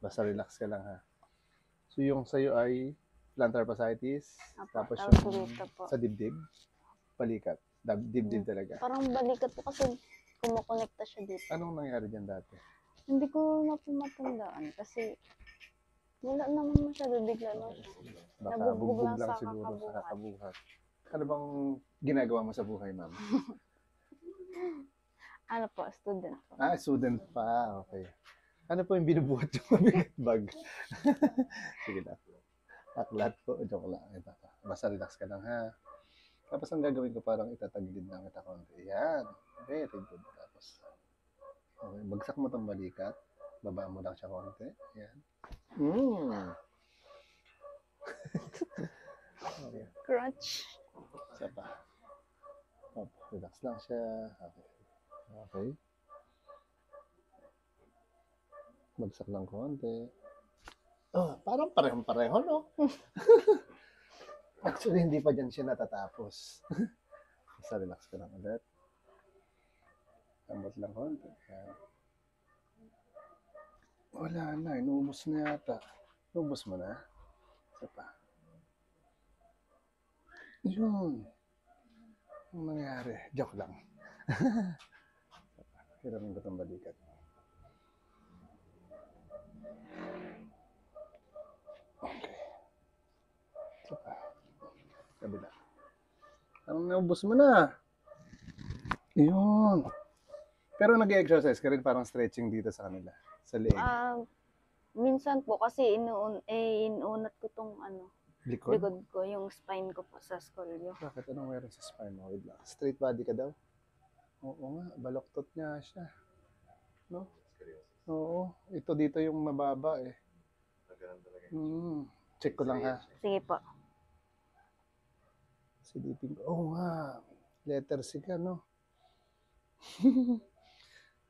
Basta relax ka lang ha. So yung sa'yo ay plantar fasciitis, Apo, tapos tapos yung dito po. sa dibdib, balikat. Dibdib talaga. Parang balikat po kasi kumukonekta siya dito. Anong nangyari dyan dati? Hindi ko na po matandaan kasi wala naman masyado, bigla lang siya. Baka Nabugbog bugbog lang lang sa siguro sa kakabuhat. kakabuhat. Ano bang ginagawa mo sa buhay, ma'am? Ano po, student po. Student pa. Okay. Ano po yung binubuhat yung mabigat bag? Sige lang. Aklat po. Joke lang. Basta relax ka lang ha. Tapos ang gagawin ko parang itatagilid lang kita konti. Yan. Very good. Tapos, okay. Bagsak mo tong balikat. Baba mo lang siya konti. Yan. Okay. Crunch. Isa pa. Relax lang siya. Okay. Okay. Bagsak lang konti. Parang parehong-pareho, no? Actually, hindi pa dyan siya natatapos. Basta relax ka lang ulit. Lambot lang konti. Yan. Wala na, inubos na yata. Inubos mo na. Isa pa. Yun. Ang nangyari. Joke lang. Hiramin ko itong balikat. Okay. Isa pa. Kabila. Ang naubos mo na. Yun. Pero nag-exercise ka rin, parang stretching dito sa kanila. Sa leeg. Minsan po kasi inuunat ko tong Likod? likod ko, yung spine ko po sa scolio. Bakit? Anong meron sa spine mo? Wait lang. Straight body ka daw? Oo nga. Baloktot niya siya. No? Oo. Ito dito yung mababa eh. Check ko lang ha. Sige po. Silipin ko. Oo nga. Letter C ka, no?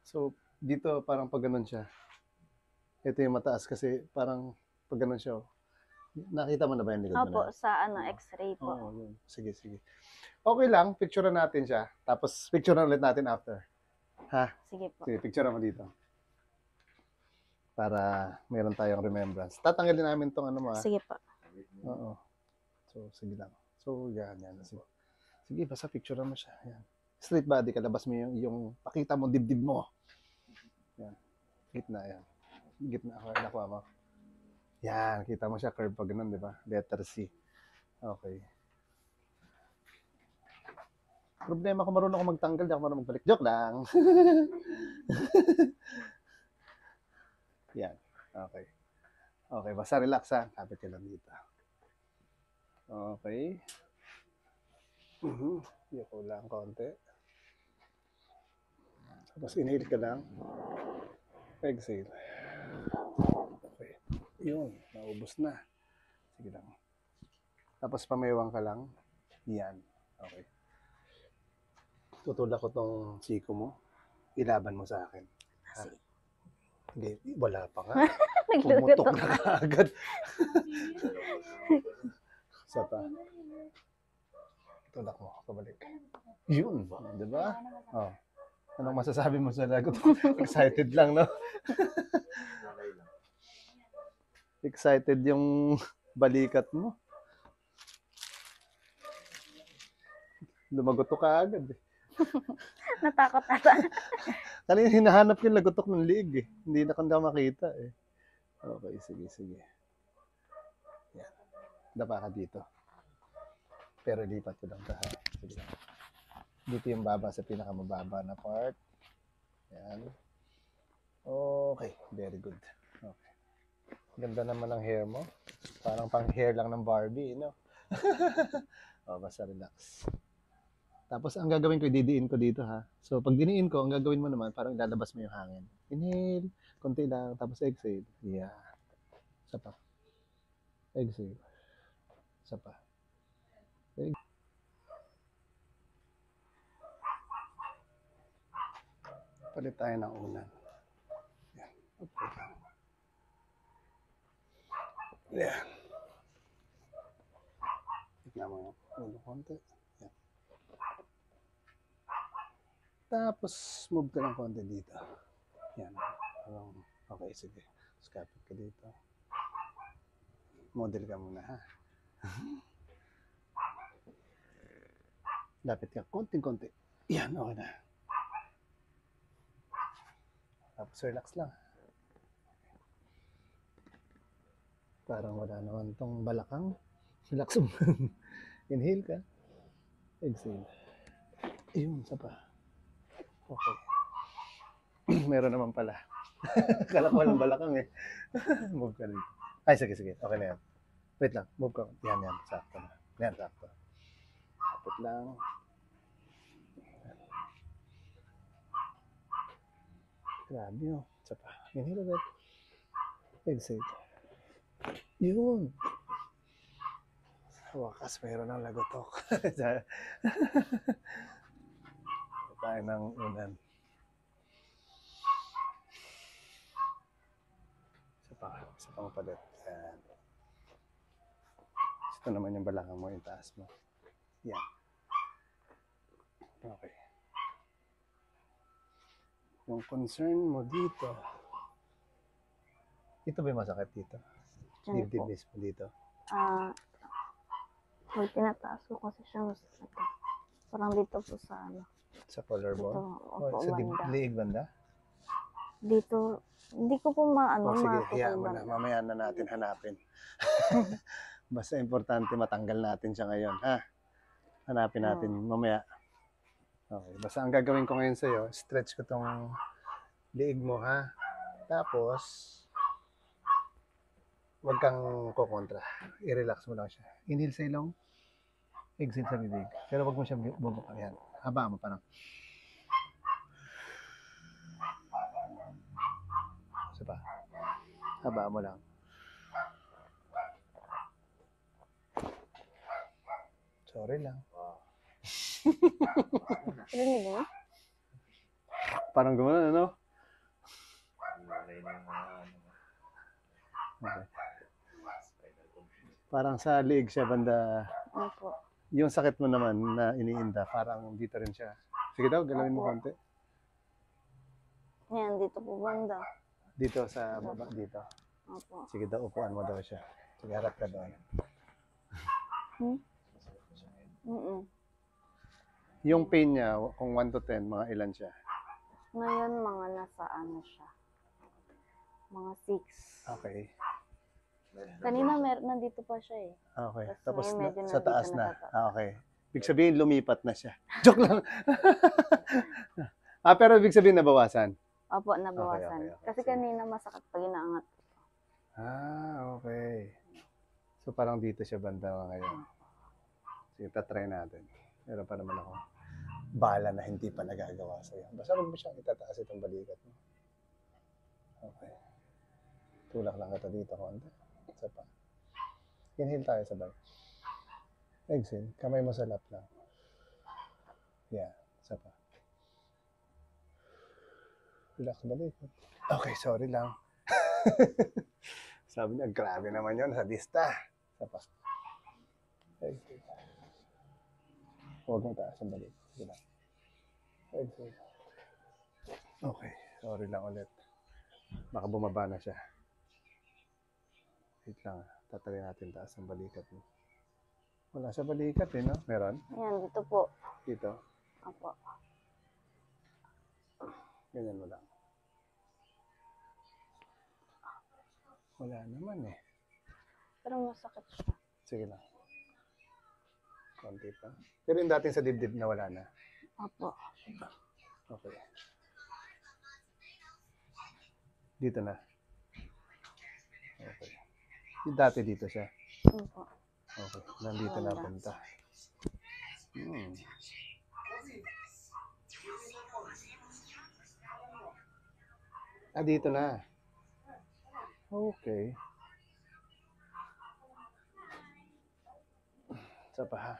So, dito parang pag ganun siya. Ito yung mataas kasi parang pag ganun siya. Nakita mo na ba yung likod mo Opo, na? sa x-ray po. Oo, yun. Sige, sige. Okay lang, picturean natin siya. Tapos picturean ulit natin after. Ha? Sige po. Sige, picturean mo dito. Para meron tayong remembrance. Tatanggalin namin tong ano mo ha. Sige po. Oo. So, sige lang. So, yan. Sige, sige basta picturean mo siya. Yan. Straight body, kalabas mo yung pakita mo, dibdib mo. Yan. Gitna, yan. Gitna, okay, nakuha mo. Yan, kita mo siya, curve pa ganun, di ba? Letter C. Okay. Problema ko, marunong ako magtanggal, di ako marunong magbalik. Joke lang. Yan, okay. Okay, basta relax ha. Kapit ka lang dito. Okay. Yoko lang konti. Tapos inhale ka lang. Exhale. Okay. Yun, naubos na. Sige lang. Tapos pamayawang ka lang. Yan. Okay. Tutulak ko tong siko mo. Ilaban mo sa akin. Ha? Hindi, wala pa nga. Pumutok na kaagad. Isa pa. Tulak mo, kabalik. Yun, di ba? Oh. Anong masasabi mo sa lagot? Excited lang, no? Excited yung balikat mo. Lumagotok ka agad eh. Natakot ata. Kanina hinahanap yung lagotok ng liig eh. Hindi na kanda makita eh. Okay, sige, sige. Yan. Dapa ka dito. Pero lipat ko lang ito ha. Sige lang. Dito yung baba sa pinakamababa na part. Yan. Okay, very good. Okay. Ganda naman ang hair mo. Parang pang hair lang ng Barbie, no? Basta relax. Tapos ang gagawin ko, didiin ko dito ha. So pag diniin ko, ang gagawin mo naman, parang lalabas mo yung hangin. Inhale, konti lang, tapos exhale. Yeah. Isa pa. Exhale. Isa pa. Exhale. Palit tayo ng unan. Yan. Okay lang. Yan. Tignan mo yung ulo konti. Yan. Tapos, move ka ng konti dito. Yan. Okay, sige. Kapit ka dito. Model ka muna, ha? Lapit ka. Konting-konti. Yan, okay na. Tapos relax lang. Parang wala naman tong balakang. Relax mo. Inhale ka. Exhale. Yun, isa pa. Okay. Meron naman pala. Kala ko walang balakang eh. Move ka rin. Ay, sige. Okay na yan. Wait lang. Move ka. Yan. Sakto na. Yan, sakto. Kapit lang. Grabe yun. Isa pa. Inhale ulit. Exhale. Yun. Sa wakas, mayroon ng lagotok. Tayo ng unan. Isa pang palit. Yan. Ito naman yung balakang mo, yung taas mo. Yan. Okay. Yung concern mo dito. Ito ba yung masakit dito? Diyan Dibdib po. mismo dito. Pag tinataas ko kasi siya masakit. Parang dito po sa ano. Sa collarbone? Opo, Sa banda. liig banda? Dito, hindi ko po maano. Sige, makapag- hayaan mo na. Mamaya na natin hanapin. Basta importante matanggal natin siya ngayon, ha? Hanapin natin mamaya. Okay. Basta ang gagawin ko ngayon sa'yo, stretch ko tong liig mo, ha? Tapos, huwag kang kukontra. I-relax mo lang siya. Inhale sa ilong, exhale sa bibig. Pero huwag mo siya bubukang. Yan. Haba mo parang. Isa pa. Haba mo lang. Sorry lang. Rinig mo? Parang gumana, ano? Okay. Parang sa liig siya banda. Opo. Yung sakit mo naman na iniinda, parang dito rin siya. Sige daw, galawin mo konti. Yan, dito po banda. Dito sa baba, dito. Opo. Sige daw, upuan mo daw siya. Sige, harap ka doon. Yung pain niya, kung 1 to 10, mga ilan siya? Ngayon, mga nasa ano siya. Mga 6. Okay. Kanina nandito pa siya eh. Okay. Tapos Tapos ngayon, medyo sa nandito taas na na. sa taas. Okay. Ibig sabihin, lumipat na siya. Joke lang. Pero ibig sabihin, nabawasan. Opo, nabawasan. Okay. Kasi kanina masakit pag inaangat. Okay. So parang dito siya banda ngayon. Sige, tatry natin. Meron pa naman ako bala na hindi pa nagagawa sa'yo. Basta huwag mo siyang itataas itong balikat mo. Okay. Tulak lang kita dito konti. Isa pa. Inhale tayo sabay. Exhale. Kamay mo sa lap lang. Yeah. Isa pa. Relax balikat. Okay, sorry lang. Sabi niya, grabe naman yun. Sadista. Isa pa. Exhale. Huwag mo taas ang balikat. Sige lang. Exhale. Okay. Sorry lang ulit. Baka bumaba na siya. Wait lang. Tatry natin taas ang balikat mo. Wala sa balikat eh, no? Meron? Yan, dito po. Dito. Opo. Ganyan mo lang. Wala naman eh. Pero masakit siya. Sige lang. Konti pa. Pero yung dating sa dibdib na wala na. Opo. Okay. Dito na. Okay. Yung dati dito siya. Opo. Okay. Nandito na punta. Dito na. Okay. Isa pa ha.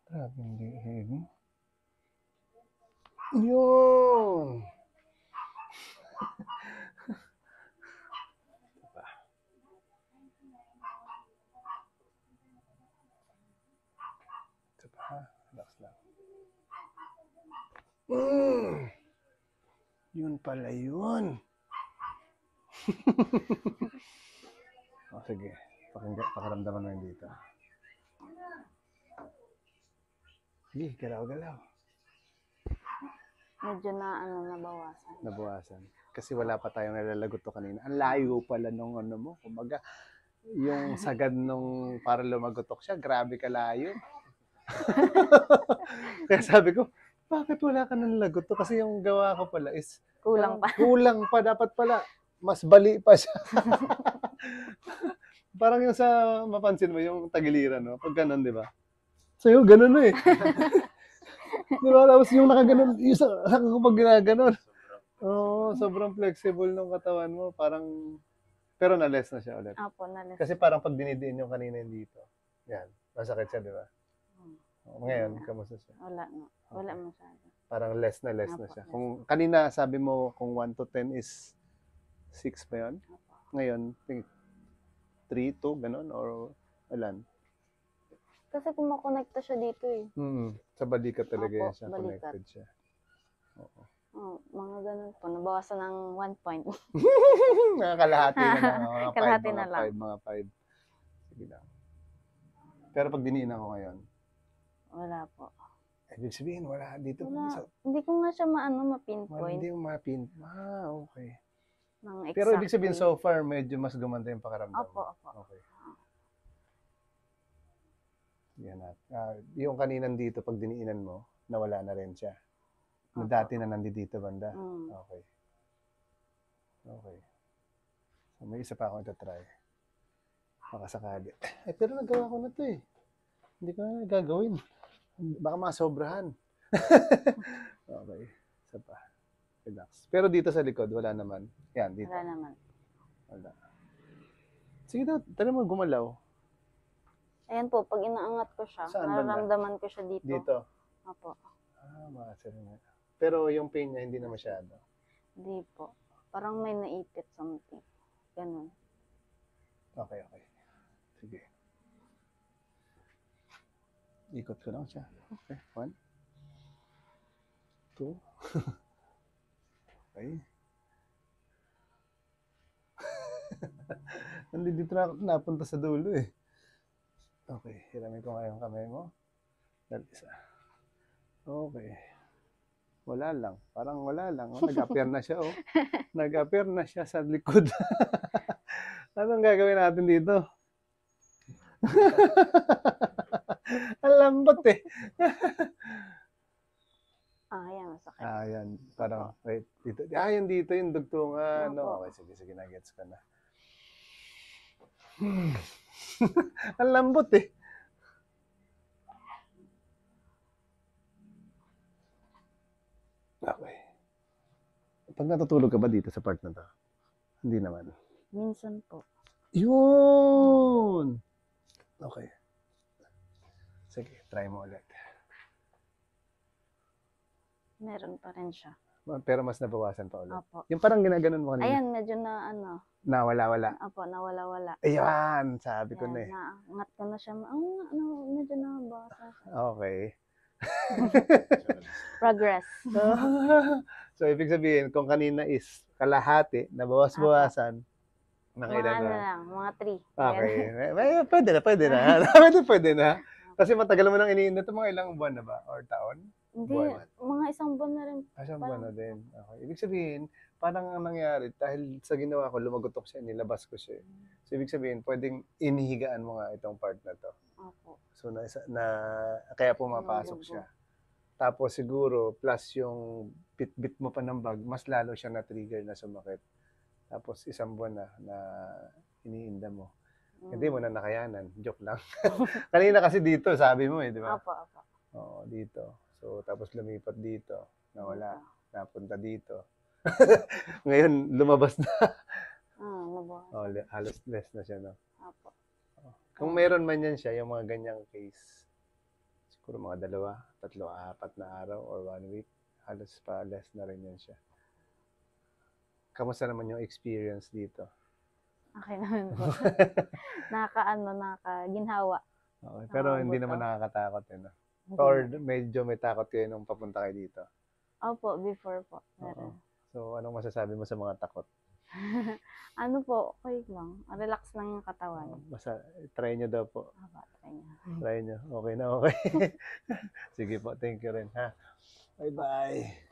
Grabe yung liig. Yun! Isa pa. Isa pa ha. Relax lang. Mm. Yun pala yun. O, sige. Pakiramdaman mo yun dito. Sige, galaw-galaw. Medyo nabawasan. Nabawasan. Kasi wala pa tayong nalalagot to kanina. Ang layo pala nung ano mo. Kumbaga, yung sagad nung para lumagotok siya, grabe kalayo. Kaya sabi ko, bakit wala ka nang lagot to? Kasi yung gawa ko pala is Kulang pa. Kulang pa. Dapat pala, mas bali pa siya. Parang yung sa, mapansin mo, yung tagiliran, no? Pag ganun, di ba? Sa'yo, ganun na eh. Di ba? Tapos yung nakaganon, yung sa kapag ginaganon. Oo, sobrang flexible ng katawan mo. Parang, pero na-less na siya ulit. Opo, nalis. Kasi parang pag dinidiin yung kanina yung dito, yan, masakit siya, di ba? Ngayon, kamusta siya? Wala na. Wala masyado. Parang less na Opo, siya. less. Kung kanina sabi mo kung 1 to 10 is 6 pa yun? Opo. Ngayon, 3, 2, ganun? Or ilan? Kasi kumakonekta siya dito eh. Sa balikat talaga Opo, yan siya. balikat. Connected siya. Oo. Oh, mga ganun po. Nabawasan ng 1 point. Mga kalahati na lang. Mga 5, Kalahati mga na lang. 5, mga 5. Sige lang. Pero pag diniin ako ngayon, Wala po. ibig sabihin, wala dito. Wala. Hindi ko nga siya ma-pinpoint. Hindi mo mapin. Okay. Ng exactly. Pero ibig sabihin, so far, medyo mas gumanda yung pakaramdam. Opo, opo. Okay. Yan na. Yung kaninan dito, pag diniinan mo, nawala na rin siya. Na Opo. dati na nandito banda. Mm. Okay. Okay. So, may isa pa akong ito-try. Baka sakali. Pero nagawa ko na to eh. Hindi ko na gagawin. Baka masobrahan. Okay. Isa pa. Relax. Pero dito sa likod, wala naman. Yan, dito. Wala naman. Wala. Sige daw, tala mo gumalaw. Ayan po, pag inaangat ko siya, Saan banda? nararamdaman ko siya dito. Dito. Opo. Makasir na. Pero yung pain niya, hindi na masyado. Hindi po. Parang may naipit something. Ganun. Okay. Sige. Ikot ko lang siya. Okay, 1, 2. Okay. Nandito na napunta sa dulo eh. Okay, hiramin ko nga yung kamay mo. Dahil isa. Okay. Wala lang. Parang wala lang. Oh, nag-appear na siya, oh. Nag-appear na siya sa likod. Anong gagawin natin dito? Ang lambot eh. Ayan, masakit. Yan. Parang, wait, dito. Yan dito yung dugtungan. No? Opo. Okay, sige, nagets ko na. Ang lambot eh. Okay. Pag natutulog ka ba dito sa part na to? Hindi naman. Minsan po. Yun! Okay. Sige, try mo ulit. Meron pa rin siya. Pero mas nabawasan pa ulit. Opo. Yung parang ginaganon mo kanina. Ayan, medyo Nawala-wala. Opo, nawala-wala. Ayan, sabi ko Ayan, na eh. naangat ko na siya. Medyo nabawasan siya. Okay. Progress. So, ibig sabihin, kung kanina is kalahati, nabawas-bawasan, Mga nakailan ano na. lang, mga 3. Okay. Pwede na. Pwede na. Kasi matagal mo nang iniinit ito, mga ilang buwan na ba? Or taon? Hindi, Buwan. mga isang buwan na rin. Isang buwan na din. Okay. Ibig sabihin, parang ang nangyari, dahil sa ginawa ko, lumagotok siya, nilabas ko siya. So, ibig sabihin, pwedeng inihigaan mo nga itong part na to. Opo. So, kaya pumapasok siya. Tapos siguro, plus yung bit-bit mo pa ng bag, mas lalo siya na-trigger na sumakit. Tapos isang buwan na iniinda mo. Hindi mo na nakayanan. Joke lang. Kanina kasi dito, sabi mo eh, di ba? Opo. Oo, dito. So, tapos lumipat dito. Nawala. Napunta dito. Ngayon, lumabas na. Nabawasan. Halos less na siya, no? Opo. Kung meron man yan siya, yung mga ganyang case, siguro mga 2, 3, 4 na araw or 1 week, halos pa less na rin yan siya. Kamusta naman yung experience dito? Okay naman po. Nakaginhawa. Okay, pero hindi buto. naman nakakatakot eh, no? Or medyo may takot kayo nung papunta kayo dito? Opo, before po. Oo. Meron. So, anong masasabi mo sa mga takot? Ano po, okay lang. Relax lang yung katawan. Basta, try nyo daw po. Aba, try niya. Try nyo. Okay na okay. Sige po, thank you rin ha. Bye-bye.